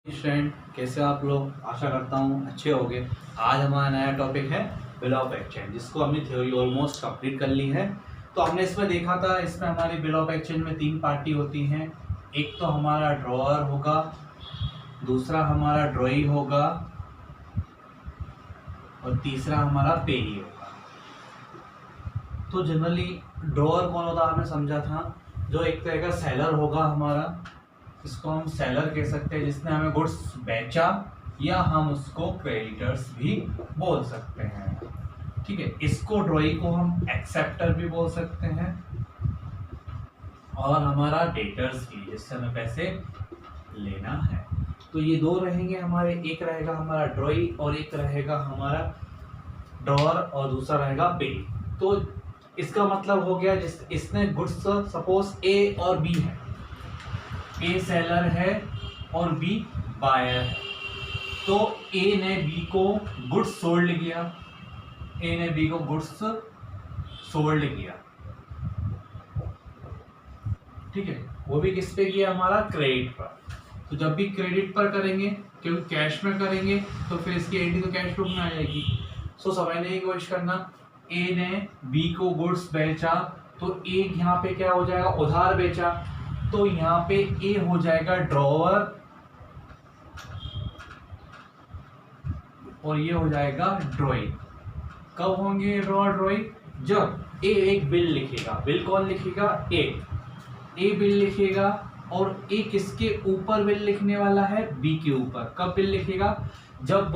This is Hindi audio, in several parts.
स्टूडेंट कैसे हो आप लोग? आशा करता हूँ अच्छे होंगे। आज हमारा नया टॉपिक है बिल ऑफ एक्सचेंज, जिसको हमने थ्योरी ऑलमोस्ट कंप्लीट कर ली है। तो हमने इसमें देखा था, इसमें हमारी बिल ऑफ एक्सचेंज में 3 पार्टी होती हैं। एक तो हमारा ड्रॉअर होगा, दूसरा हमारा ड्रॉई होगा और तीसरा हमारा पेई होगा। तो जनरली ड्रॉअर कौन होता है हमने समझा था, जो एक तरह का सेलर होगा हमारा, इसको हम सेलर कह सकते हैं, जिसने हमें गुड्स बेचा, या हम उसको क्रेडिटर्स भी बोल सकते हैं। ठीक है, इसको ड्रॉई को हम एक्सेप्टर भी बोल सकते हैं, और हमारा डेटर्स भी, जिससे हमें पैसे लेना है। तो ये दो रहेंगे हमारे, एक रहेगा हमारा ड्रॉई और एक रहेगा हमारा ड्रॉअर और दूसरा रहेगा पे। तो इसका मतलब हो गया, जिस इसने गुड्स, सपोज ए और बी है, ए सेलर है और बी बायर है, तो ए ने बी को गुड्स सोल्ड किया, ए ने बी को गुड्स सोल्ड किया। ठीक है, वो भी किस पे किया? हमारा क्रेडिट पर। तो जब भी क्रेडिट पर करेंगे, क्योंकि कैश में करेंगे, तो फिर इसकी एंट्री तो कैश बुक में आ जाएगी। सो समझने की कोशिश करना, ए ने बी को गुड्स बेचा, तो ए यहाँ पे क्या हो जाएगा? उधार बेचा, तो यहाँ पे ए हो जाएगा ड्रॉअर और ये हो जाएगा ड्रॉई। कब होंगे ड्रॉअर ड्रॉई? जब ए एक बिल लिखेगा। बिल कौन लिखेगा? ए बिल लिखेगा, और ए किसके ऊपर बिल लिखने वाला है? बी के ऊपर। कब बिल लिखेगा? जब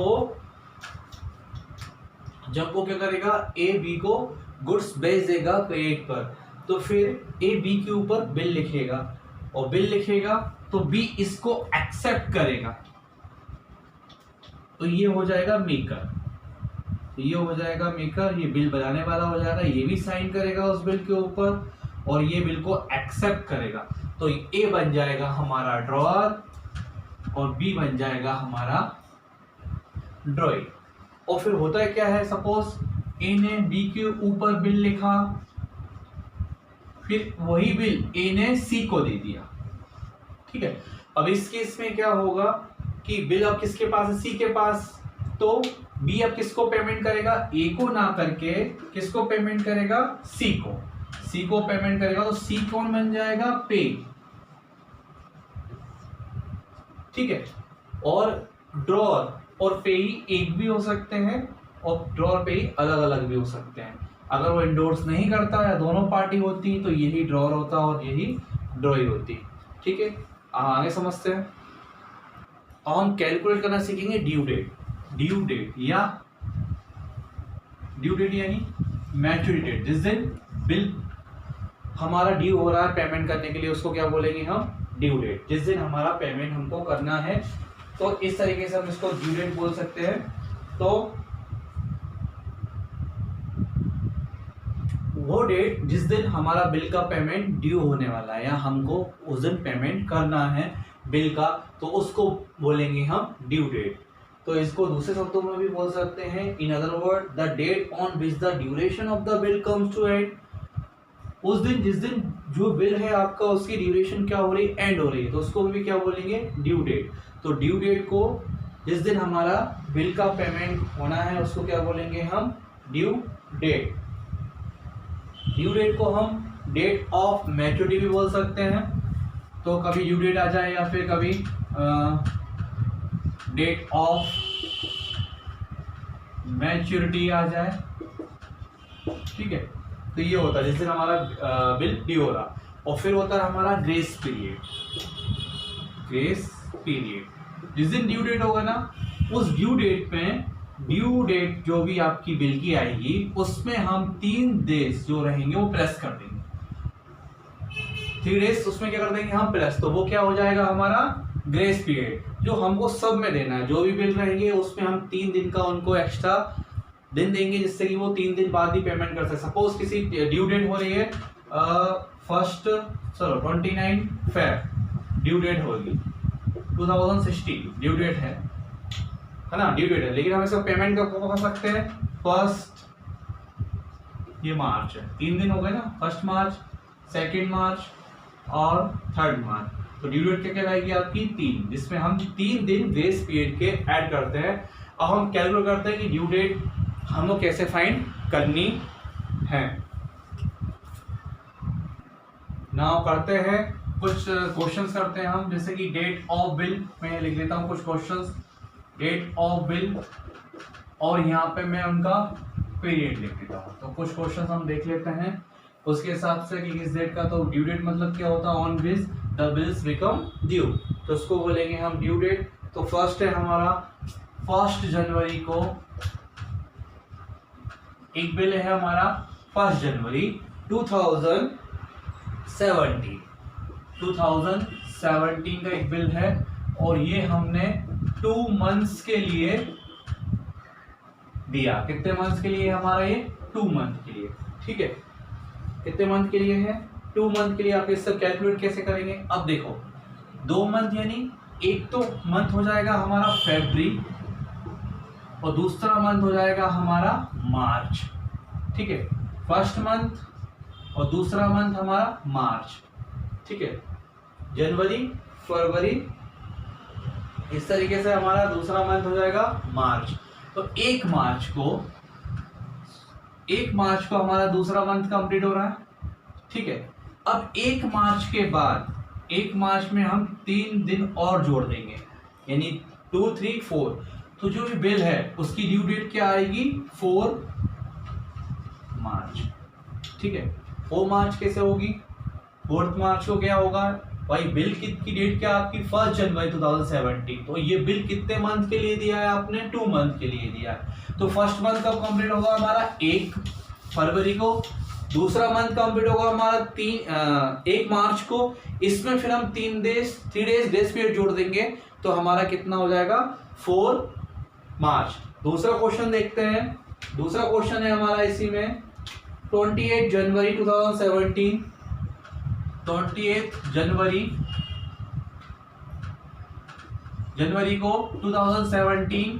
वो क्या करेगा? ए बी को गुड्स बेच देगा क्रेडिट पर, तो फिर ए बी के ऊपर बिल लिखेगा, और बिल लिखेगा तो बी इसको एक्सेप्ट करेगा, तो ये हो जाएगा मेकर। तो ये हो जाएगा मेकर, ये बिल बनाने वाला हो जाएगा, ये भी साइन करेगा उस बिल के ऊपर और ये बिल को एक्सेप्ट करेगा। तो ए बन जाएगा हमारा ड्रॉअर और बी बन जाएगा हमारा ड्रॉई। और फिर होता है क्या है, सपोज ए ने बी के ऊपर बिल लिखा, फिर वही बिल ए ने सी को दे दिया। ठीक है, अब इस केस में क्या होगा कि बिल अब किसके पास है? सी के पास। तो बी अब किसको पेमेंट करेगा? ए को ना करके किसको पेमेंट करेगा? सी को। सी को पेमेंट करेगा, तो सी कौन बन जाएगा? पे। ठीक है, और ड्रॉअर और पेई एक भी हो सकते हैं, और ड्रॉअर पेई अलग अलग भी हो सकते हैं। अगर वो इंडोर्स नहीं करता या दोनों पार्टी होती, तो यही ड्रॉअर होता और यही ड्रॉई होती। ठीक है, आगे समझते हैं। हम कैलकुलेट करना सीखेंगे ड्यू डेट। ड्यू डेट यानी मैच्योरिटी डेट, जिस दिन बिल हमारा ड्यू हो रहा है पेमेंट करने के लिए, उसको क्या बोलेंगे हम? Due date. जिस दिन हमारा पेमेंट हमको करना है, तो इस तरीके से हम इसको ड्यू डेट बोल सकते हैं। तो वो डेट जिस दिन हमारा बिल का पेमेंट ड्यू होने वाला है, या हमको उस दिन पेमेंट करना है बिल का, तो उसको बोलेंगे हम ड्यू डेट। तो इसको दूसरे शब्दों में भी बोल सकते हैं, in other word, the date on which the duration of the bill comes to end. उस दिन जिस दिन जो बिल है आपका, उसकी ड्यूरेशन क्या हो रही है? एंड हो रही है, तो उसको भी क्या बोलेंगे? Due date. तो ड्यू डेट को, जिस दिन हमारा बिल का पेमेंट होना है, उसको क्या बोलेंगे हम? Due date. ड्यू डेट को हम डेट ऑफ मैच्योरिटी भी बोल सकते हैं। तो कभी ड्यू डेट आ जाए, या फिर कभी डेट ऑफ मैच्योरिटी आ जाए। ठीक है, तो ये होता है जिस दिन हमारा बिल ड्यू हो रहा। और फिर होता है हमारा ग्रेस पीरियड। ग्रेस पीरियड, जिस दिन ड्यू डेट होगा ना, उस ड्यू डेट में, ड्यू डेट जो भी आपकी बिल की आएगी, उसमें हम 3 डेज जो रहेंगे वो प्लस कर देंगे। 3 डेज उसमें क्या कर देंगे हम? प्लस। तो वो क्या हो जाएगा? हमारा ग्रेस पीरियड, जो हमको सब में देना है। जो भी बिल रहेंगे उसमें हम 3 दिन का उनको एक्स्ट्रा दिन देंगे, जिससे कि वो 3 दिन बाद ही पेमेंट कर सके। सपोज किसी ड्यू डेट हो रही है 29 फेब ड्यू डेट होगी, 2016 ड्यू डेट है ना? ड्यू डेट है, लेकिन हम इसका पेमेंट कब कर सकते हैं? 1 मार्च है। 3 दिन हो गए ना, 1 मार्च, 2 मार्च और 3 मार्च। तो ड्यू डेट क्या कहलाएगी आपकी 3, जिसमें हम 3 दिन ग्रेस पीरियड के ऐड करते हैं। अब हम कैलकुलेट करते हैं कि ड्यू डेट हम लोग कैसे फाइंड करनी है। नाउ करते हैं कुछ क्वेश्चंस करते हैं हम, जैसे कि डेट ऑफ बिल, मैं लिख लेता हूँ कुछ क्वेश्चंस, डेट ऑफ बिल, और यहाँ पे मैं उनका पीरियड लिख देता हूँ। तो कुछ क्वेश्चंस हम देख लेते हैं उसके हिसाब से कि किस डेट का। तो ड्यू डेट मतलब क्या होता है, on which the bills become due, तो उसको बोलेंगे हम ड्यू डेट। तो फर्स्ट है हमारा 1 जनवरी को एक बिल है हमारा 1 जनवरी 2017 का एक बिल है, और ये हमने 2 मंथ्स के लिए दिया। कितने मंथ्स के लिए हमारा ये 2 मंथ के लिए, ठीक है। कितने मंथ के लिए है, 2 मंथ के लिए। आप इससे कैलकुलेट कैसे करेंगे, अब देखो 2 मंथ यानी एक तो मंथ हो जाएगा हमारा फरवरी और दूसरा मंथ हो जाएगा हमारा मार्च, ठीक है। फर्स्ट मंथ और दूसरा मंथ हमारा मार्च, ठीक है। जनवरी, फरवरी, इस तरीके से हमारा दूसरा मंथ हो जाएगा मार्च। तो 1 मार्च को हमारा दूसरा मंथ कंप्लीट हो रहा है, ठीक है। अब 1 मार्च के बाद 1 मार्च में हम 3 दिन और जोड़ देंगे, यानी 2, 3, 4। तो जो भी बिल है उसकी ड्यू डेट क्या आएगी, 4 मार्च, ठीक है। 4 मार्च कैसे होगी, 4 मार्च को क्या होगा भाई, बिल की डेट क्या आपकी 1 जनवरी 2017। तो ये बिल कितने मंथ के लिए दिया है आपने, 2 मंथ के लिए दिया है। तो फर्स्ट मंथ कब कंप्लीट होगा हमारा, 1 फरवरी को। दूसरा मंथ कंप्लीट होगा हमारा 1 मार्च को। इसमें फिर हम 3 डेज ग्रेस पीरियड जोड़ देंगे, तो हमारा कितना हो जाएगा, 4 मार्च। दूसरा क्वेश्चन देखते हैं। दूसरा क्वेश्चन है हमारा इसी में 28 जनवरी 2017, 28 जनवरी को 2017,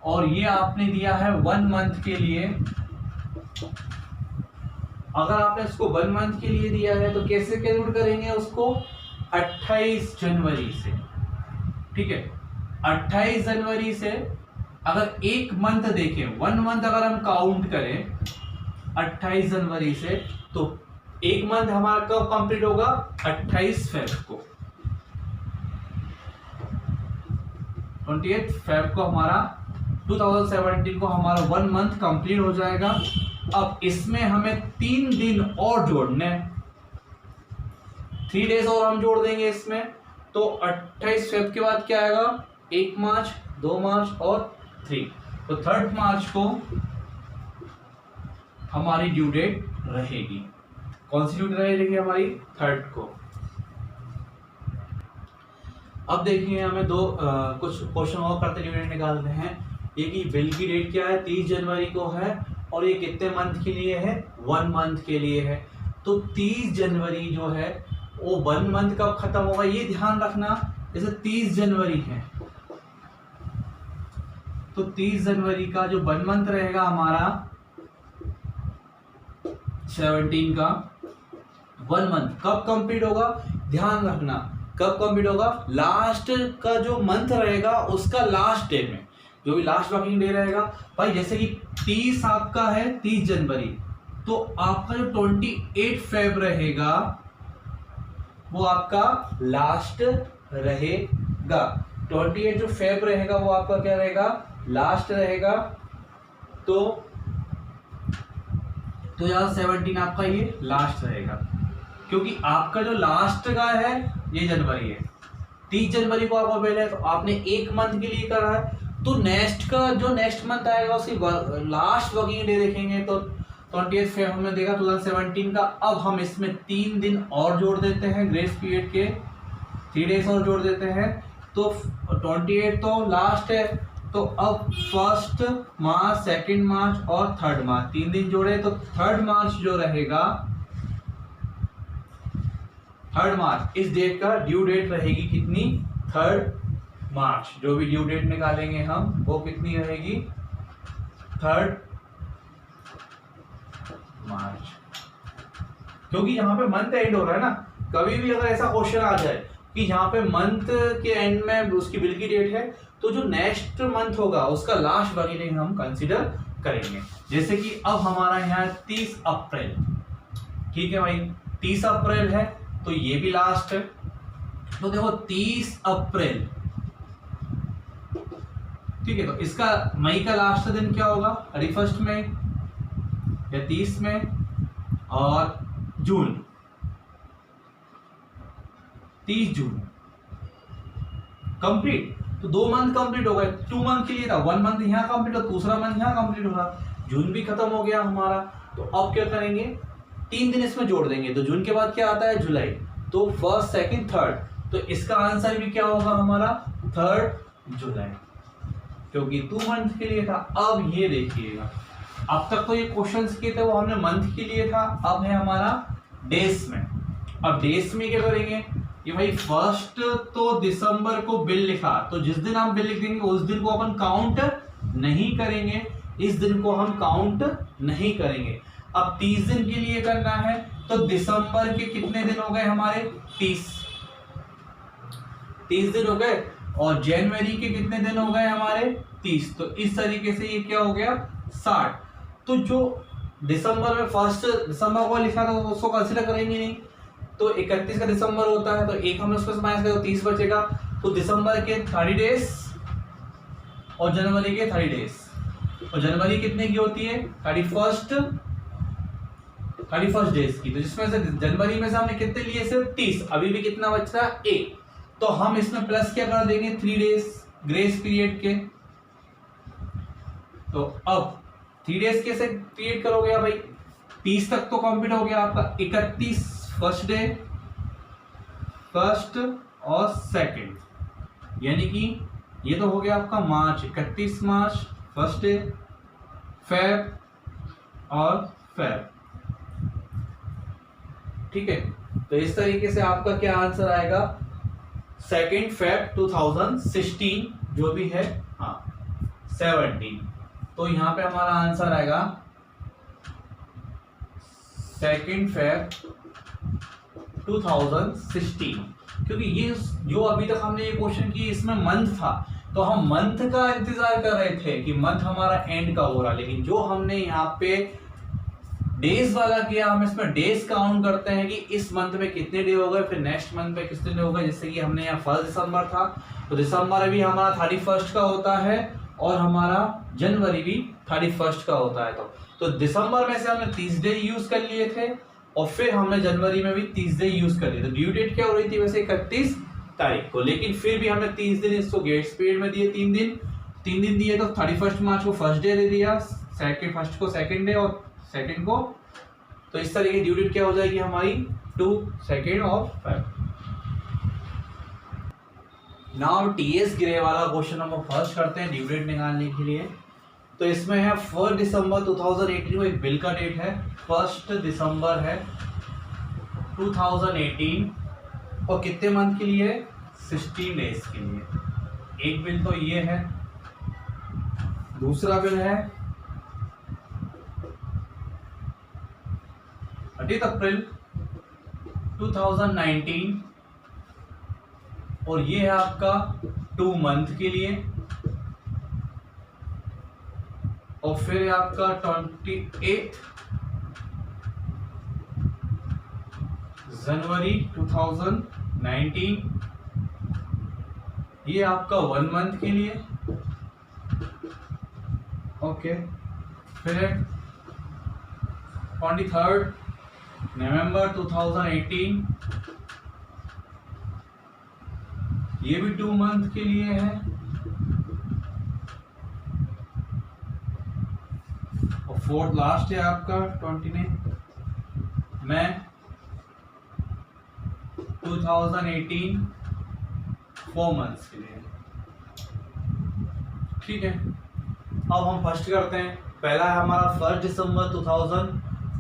और ये आपने दिया है 1 मंथ के लिए। अगर आपने इसको 1 मंथ के लिए दिया है तो कैसे कैलकुलेट करेंगे उसको, 28 जनवरी से, ठीक है। 28 जनवरी से अगर 1 मंथ देखें, 1 मंथ अगर हम काउंट करें 28 जनवरी से, तो 1 मंथ हमारा कब कंप्लीट होगा, 28 फेब को। 28 फेब को हमारा 2017 को हमारा 1 मंथ कंप्लीट हो जाएगा। अब इसमें हमें 3 दिन और जोड़ने, 3 डेज और हम जोड़ देंगे इसमें। तो 28 फेब के बाद क्या आएगा, 1 मार्च, 2 मार्च और 3। तो 3 मार्च को हमारी ड्यू डेट रहेगी। कौन सी ड्यू डेट रहेगी हमारी, 3 को। अब देखिए हमें कुछ क्वेश्चन और करते ड्यू डेट निकालते हैं। ये कि बिल की डेट क्या है, 30 जनवरी को है, और ये कितने मंथ के लिए है, 1 मंथ के लिए है। तो 30 जनवरी जो है वो 1 मंथ कब खत्म होगा, ये ध्यान रखना। जैसे 30 जनवरी है तो 30 जनवरी का जो 1 मंथ रहेगा हमारा 17 का, 1 मंथ कब कंप्लीट होगा, ध्यान रखना कब कंप्लीट होगा, लास्ट का जो मंथ रहेगा उसका लास्ट डे में, जो भी लास्ट वर्किंग डे रहेगा। भाई जैसे कि 30 आपका है 30 जनवरी, तो आपका जो 28 फेब रहेगा वो आपका लास्ट रहेगा। 28 जो फेब रहेगा वो आपका क्या रहेगा, लास्ट रहेगा। तो यहाँ 17 आपका ये लास्ट रहेगा, क्योंकि आपका जो लास्ट का है ये जनवरी है। 30 जनवरी को आपका बिल है, तो आपने 1 मंथ के लिए करा है, तो नेक्स्ट का जो नेक्स्ट मंथ आएगा उसकी लास्ट वर्किंग डे देखेंगे तो 28 फेब हमने देखा 2017 का। अब हम इसमें 3 दिन और जोड़ देते हैं, ग्रेस पीरियड के 3 डेज और जोड़ देते हैं। तो 28 तो लास्ट है, तो अब 1 मार्च, 2 मार्च और 3 मार्च 3 दिन जोड़े, तो 3 मार्च जो रहेगा, 3 मार्च इस डेट का ड्यू डेट रहेगी कितनी, 3 मार्च। जो भी ड्यू डेट निकालेंगे हम वो कितनी रहेगी, 3 मार्च। क्योंकि यहाँ पे मंथ एंड हो रहा है ना, कभी भी अगर ऐसा क्वेश्चन आ जाए कि यहाँ पे मंथ के एंड में उसकी बिल की डेट है, तो जो नेक्स्ट मंथ होगा उसका लास्ट वर्किंग हम कंसीडर करेंगे। जैसे कि अब हमारा यहाँ 30 अप्रैल, ठीक है भाई, 30 अप्रैल है तो ये भी लास्ट है। तो देखो 30 अप्रैल, ठीक है, तो इसका मई का लास्ट दिन क्या होगा, 31 मई या 30 मई, और जून 30 जून कंप्लीट। तो 2 मंथ कंप्लीट हो गए, 2 मंथ के लिए था, 1 मंथ यहाँ कंप्लीट और दूसरा मंथ यहाँ कंप्लीट हो रहा, जून भी खत्म हो गया हमारा। तो अब क्या करेंगे, 3 दिन इसमें जोड़ देंगे, तो जून के बाद क्या आता है, जुलाई, तो 1st, 2nd, 3rd, तो इसका आंसर भी क्या होगा हमारा 3rd जुलाई, क्योंकि 2 मंथ के लिए था। अब ये देखिएगा, अब तक तो ये क्वेश्चंस किए थे वो हमने मंथ के लिए था, अब है हमारा डेज में। अब डेज में क्या करेंगे कि भाई 1 तो दिसंबर को बिल लिखा, तो जिस दिन हम बिल लिख देंगे उस दिन को अपन काउंट नहीं करेंगे, इस दिन को हम काउंट नहीं करेंगे। अब 30 दिन के लिए करना है, तो दिसंबर के कितने दिन हो गए हमारे, 30 दिन हो गए, और जनवरी के कितने दिन हो गए हमारे 30, तो इस तरीके से ये क्या हो गया 60। तो जो दिसंबर में 1 दिसंबर को लिखा था तो उसको कंसिडर करेंगे नहीं, तो 31 का दिसंबर होता है, तो एक हमने उसको माइनस किया तो 30 बचेगा, तो दिसंबर के 30 डेज और जनवरी के 30 डेज, और जनवरी कितने की होती है 31 डेज की, तो जिसमें से जनवरी में से हमने कितने लिए, सिर्फ 30, अभी भी कितना बच रहा है 1, तो हम इसमें प्लस क्या कर देंगे 3 डेज ग्रेस पीरियड के। तो अब 3 डेज कैसे क्रिएट करोगे आप भाई, 30 तक तो कंप्लीट हो गया आपका, 31 फर्स्ट डे, 1st और 2nd, यानी कि ये तो हो गया आपका मार्च, 31 मार्च फर्स्ट डे, फेब और फेब, ठीक है। तो इस तरीके से आपका क्या आंसर आएगा, 2nd फेब 2016 जो भी है, हाँ 17, तो यहां पे हमारा आंसर आएगा 2nd फेब 2016, क्योंकि ये जो अभी तक हमने ये क्वेश्चन की इसमें मंथ था, तो हम मंथ का इंतजार कर रहे थे कि मंथ हमारा एंड का हो रहा, लेकिन जो हमने यहाँ पे डेज वाला किया, हम इसमें डेज काउंट करते हैं कि इस मंथ में कितने डे हो गए, फिर नेक्स्ट मंथ में कितने डे हो गए। जैसे कि हमने यहाँ 1 दिसंबर था, तो दिसंबर भी हमारा 31 का होता है, और हमारा जनवरी भी 31 का होता है। तो दिसंबर में से हमने 30 डे यूज कर लिए थे, और फिर हमने जनवरी में भी 30 डे यूज कर लिए। तो ड्यू डेट क्या हो रही थी वैसे 31 तारीख को, लेकिन फिर भी हमने 30 दिन इसको ग्रेस पीरियड में दिए, 3 दिन दिए, तो 31 मार्च को फर्स्ट डे दे दिया, 1st को 2nd डे और 2nd को, तो इस तरीके ड्यू डेट क्या हो जाएगी हमारी 2 2nd of Feb. Now TS grey वाला क्वेश्चन हम फर्स्ट करते हैं ड्यू डेट निकालने के लिए। तो इसमें है 1 दिसंबर 2018 को एक बिल का डेट है, 1 दिसंबर है 2018, और कितने मंथ के लिए, 16 डेज के लिए। एक बिल तो ये है, दूसरा बिल है 30 अप्रैल 2019, और ये है आपका 2 मंथ के लिए, और फिर आपका 28 जनवरी 2019, ये आपका 1 मंथ के लिए, ओके। फिर 23 नवंबर 2018, ये भी 2 मंथ के लिए है, और 4th लास्ट है आपका 29 मई 2018, 4 मंथ्स के लिए, ठीक है। अब हम फर्स्ट करते हैं, पहला है हमारा 1 दिसंबर 2000,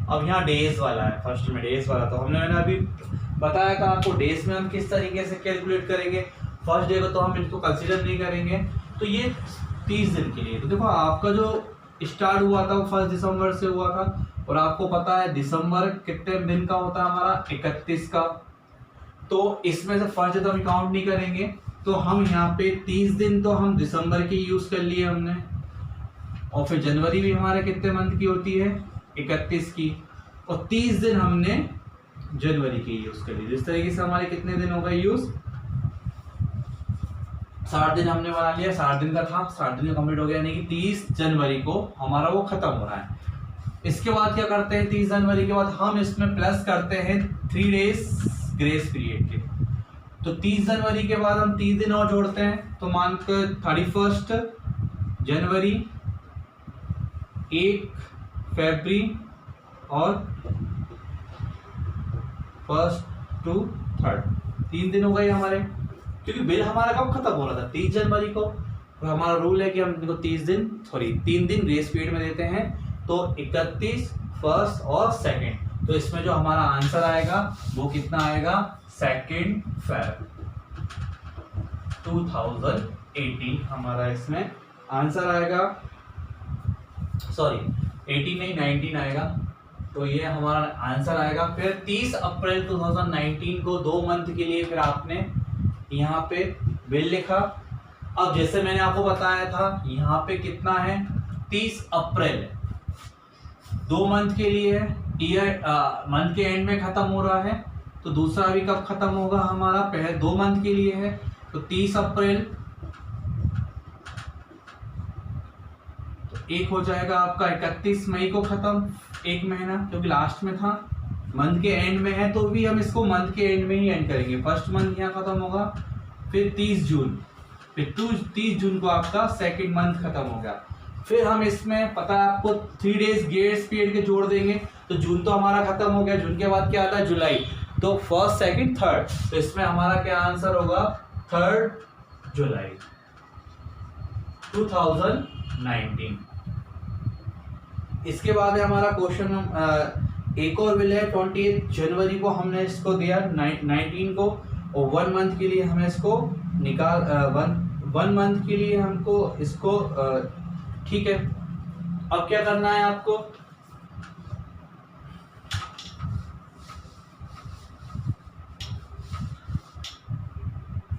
अब यहाँ डेज वाला है, फर्स्ट में डेज वाला, तो मैंने अभी बताया था आपको डेज में हम किस तरीके से कैलकुलेट करेंगे। फर्स्ट डे को तो हम इसको कंसीडर नहीं करेंगे, तो ये 30 दिन के लिए। तो देखो आपका जो स्टार्ट हुआ था वो 1 दिसंबर से हुआ था, और आपको पता है दिसंबर कितने दिन का होता है हमारा, 31 का, तो इसमें से फर्स्ट तो हम काउंट नहीं करेंगे, तो हम यहाँ पे 30 दिन तो हम दिसंबर की यूज कर लिए हमने, और फिर जनवरी भी हमारे कितने मंथ की होती है 31 की, और 30 दिन हमने जनवरी की यूज कर ली। इस तरीके से हमारे कितने दिन हो गए यूज, 60 दिन हमने बना लिया, 60 दिन का था, 60 दिन कंप्लीट हो गया, यानी कि 30 जनवरी को हमारा वो खत्म हो रहा है। इसके बाद क्या करते हैं, 30 जनवरी के बाद हम इसमें प्लस करते हैं 3 डेज ग्रेस पीरियड के। तो 30 जनवरी के बाद हम 30 दिन और जोड़ते हैं, तो मानकर 31 जनवरी, 1 फरवरी और 1 to 3, 3 दिन हो गए हमारे, क्योंकि बिल हमारा कब खत्म हो रहा था 30 जनवरी को, और हमारा रूल है कि हम इनको 3 दिन ग्रेस पीरियड में देते हैं, तो 31, 1 और 2, तो इसमें जो हमारा आंसर आएगा वो कितना आएगा 2 Feb 2018 हमारा इसमें आंसर आएगा, सॉरी 18 नहीं 19 आएगा, तो ये हमारा आंसर आएगा। फिर 30 अप्रैल 2019 को 2 मंथ के लिए फिर आपने यहाँ पे बिल लिखा। अब जैसे मैंने आपको बताया था यहाँ पे कितना है 30 अप्रैल 2 मंथ के लिए है, ईयर मंथ के एंड में खत्म हो रहा है, तो दूसरा भी कब खत्म होगा हमारा, पहले 2 मंथ के लिए है, तो 30 अप्रैल, तो एक हो जाएगा आपका 31 मई को खत्म, 1 महीना क्योंकि लास्ट में था, मंथ के एंड में है तो भी हम इसको मंथ के एंड में ही एंड करेंगे, फर्स्ट मंथ यहाँ खत्म होगा। फिर 30 जून, फिर 30 जून को आपका 2nd मंथ खत्म हो गया। फिर हम इसमें पता है आपको 3 डेज ग्रेस पीरियड के जोड़ देंगे, तो जून तो हमारा खत्म हो गया, जून के बाद क्या आता है जुलाई, तो 1st, 2nd, 3rd, तो इसमें हमारा क्या आंसर होगा 3 जुलाई 2019। इसके बाद है हमारा क्वेश्चन एक और बिल है 28 जनवरी को हमने इसको दिया 19 को, और 1 मंथ के लिए हमें इसको निकाल 1 मंथ के लिए हमको इसको ठीक है। अब क्या करना है आपको,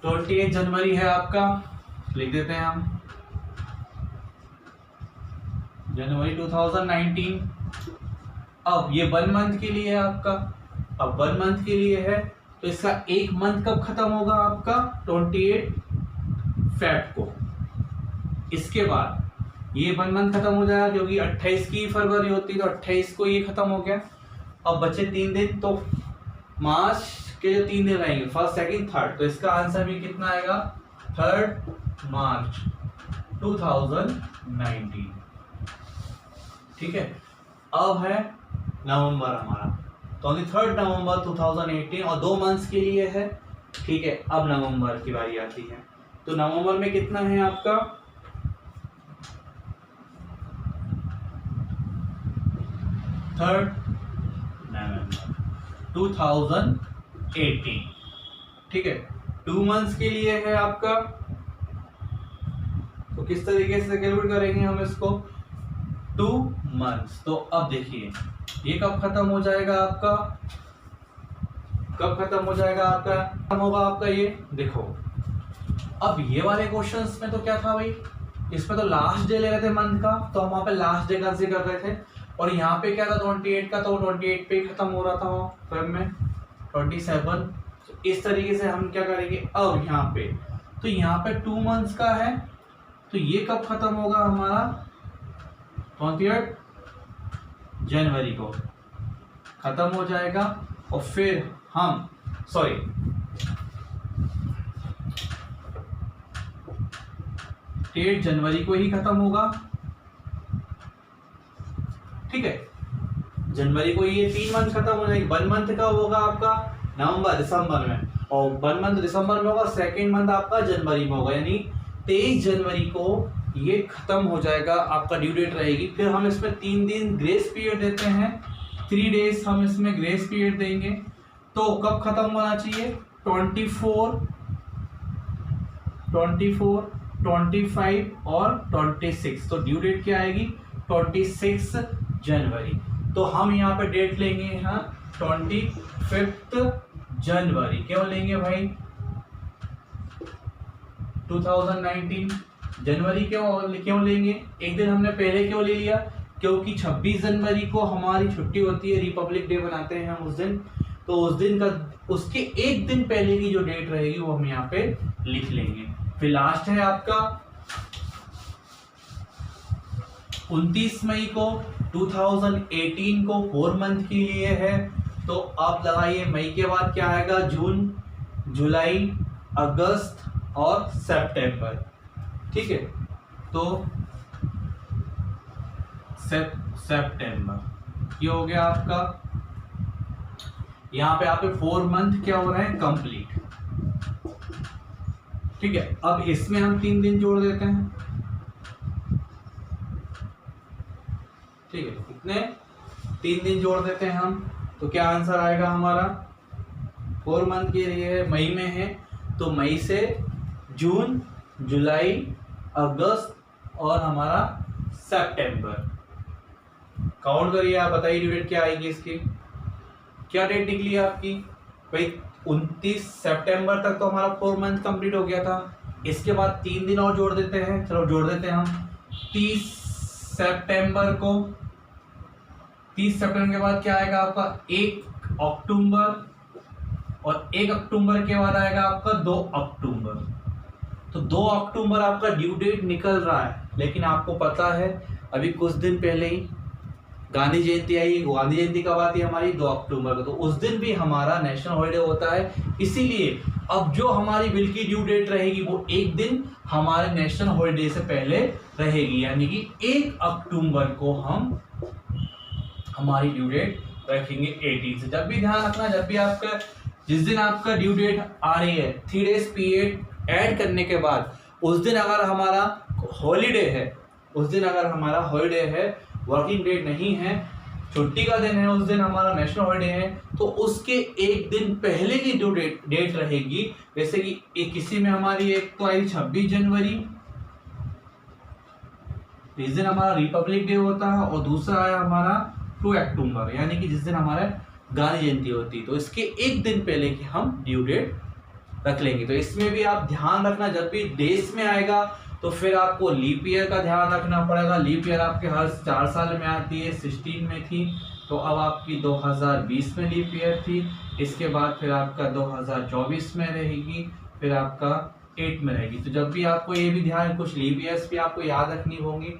ट्वेंटी 28 जनवरी है आपका, लिख देते हैं हम जनवरी 2019। अब ये 1 मंथ के लिए है आपका, अब 1 मंथ के लिए है तो इसका 1 मंथ कब खत्म होगा आपका 28 फेब को। इसके बाद ये 1 मंथ खत्म हो जाएगा क्योंकि 28 की फरवरी होती है, तो 28 को ये खत्म हो गया। अब बचे 3 दिन, तो मार्च के जो 3 दिन रहेंगे 1st, 2nd, 3rd, तो इसका आंसर भी कितना आएगा 3 मार्च 2019। ठीक है। अब है नवंबर हमारा, तो 3 नवंबर 2018 और 2 मंथ्स के लिए है। ठीक है, अब नवंबर की बारी आती है, तो नवंबर में कितना है आपका 3 नवंबर 2018। ठीक है, 2 मंथ्स के लिए है आपका, तो किस तरीके से कैलकुलेट करेंगे हम इसको 2 मंथ्स। तो अब देखिए ये कब खत्म हो जाएगा आपका, कब खत्म हो जाएगा आपका, खत्म होगा आपका ये देखो। अब ये वाले क्वेश्चंस में तो क्या था भाई, इसमें तो लास्ट डे ले रहे थे मंथ का, तो हम वहाँ पे लास्ट डे का कर रहे थे, और यहाँ पे क्या था 28 का, तो 28 पे खत्म हो रहा था फेब में 27। तो इस तरीके से हम क्या करेंगे अब यहाँ पे, तो यहाँ पे 2 मंथ्स का है, तो ये कब खत्म होगा हमारा 28 जनवरी को खत्म हो जाएगा। और फिर हम 8 जनवरी को ही खत्म होगा। ठीक है, जनवरी को ये 3 मंथ खत्म हो जाएगी। 1 मंथ का होगा आपका नवंबर दिसंबर में, और 1 मंथ दिसंबर में होगा, 2nd मंथ आपका जनवरी में होगा, यानी 23 जनवरी को ये खत्म हो जाएगा, आपका ड्यू डेट रहेगी। फिर हम इसमें 3 दिन ग्रेस पीरियड देते हैं, 3 डेज हम इसमें ग्रेस पीरियड देंगे। तो कब खत्म होना चाहिए 24, 25 और 26। तो ड्यू डेट क्या आएगी 26 जनवरी। तो हम यहाँ पे डेट लेंगे यहाँ 25 जनवरी क्यों लेंगे भाई 2019 जनवरी क्यों लेंगे, एक दिन हमने पहले क्यों ले लिया, क्योंकि 26 जनवरी को हमारी छुट्टी होती है, रिपब्लिक डे बनाते हैं हम उस दिन, तो उस दिन का उसके एक दिन पहले की जो डेट रहेगी वो हम यहाँ पे लिख लेंगे। फिर लास्ट है आपका 29 मई को 2018 को 4 मंथ के लिए है, तो आप लगाइए मई के बाद क्या आएगा, जून, जुलाई, अगस्त और सितंबर, ठीक है। तो सितंबर ये हो गया आपका, यहाँ पे आपके 4 मंथ क्या हो रहे हैं, कंप्लीट, ठीक है। अब इसमें हम 3 दिन जोड़ देते हैं, ठीक है, कितने 3 दिन जोड़ देते हैं हम, तो क्या आंसर आएगा हमारा, 4 मंथ के लिए मई में है, तो मई से जून, जुलाई, अगस्त और हमारा सितंबर, काउंट करिए, आप बताइए ड्यू डेट क्या आएगी इसकी, क्या डेट निकली है आपकी भाई, 29 सितंबर तक तो हमारा 4 मंथ कंप्लीट हो गया था, इसके बाद 3 दिन और जोड़ देते हैं, चलो जोड़ देते हैं हम, 30 सितंबर को, 30 सितंबर के बाद क्या आएगा आपका 1 अक्टूबर, और 1 अक्टूबर के बाद आएगा आपका 2 अक्टूबर, तो 2 अक्टूबर आपका ड्यू डेट निकल रहा है, लेकिन आपको पता है अभी कुछ दिन पहले ही गांधी जयंती आई, गांधी जयंती कब आती है हमारी, 2 अक्टूबर को, तो उस दिन भी हमारा नेशनल हॉलिडे होता है, इसीलिए अब जो हमारी बिल की ड्यू डेट रहेगी वो एक दिन हमारे नेशनल हॉलिडे से पहले रहेगी, यानी कि 1 अक्टूबर को हम हमारी ड्यू डेट रखेंगे 18 से। जब भी ध्यान रखना, जब भी आपका जिस दिन आपका ड्यू डेट आ रही है 3 डेज पीरियड ऐड करने के बाद, उस दिन अगर हमारा हॉलीडे है, उस दिन अगर हमारा हॉलीडे है, वर्किंग डेट नहीं है, छुट्टी का दिन है, उस दिन हमारा नेशनल हॉलीडे है, तो उसके एक दिन पहले की जो डेट रहेगी, जैसे कि किसी में हमारी एक तो आई 26 जनवरी, इस दिन हमारा रिपब्लिक डे होता है, और दूसरा आया हमारा 2 अक्टूबर, यानी कि जिस दिन हमारे गांधी जयंती होती, तो इसके एक दिन पहले की हम ड्यू डेट रख लेंगे। तो इसमें भी आप ध्यान रखना, जब भी डेज में आएगा तो फिर आपको लीप ईयर का ध्यान रखना पड़ेगा। लीप ईयर आपके हर 4 साल में आती है, 16 में थी, तो अब आपकी 2020 में लीप ईयर थी, इसके बाद फिर आपका 2024 में रहेगी, फिर आपका 8 में रहेगी। तो जब भी आपको ये भी ध्यान, कुछ लीप ईयर्स भी आपको याद रखनी होंगी,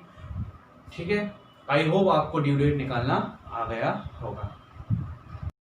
ठीक है। आई होप आपको ड्यू डेट निकालना आ गया होगा।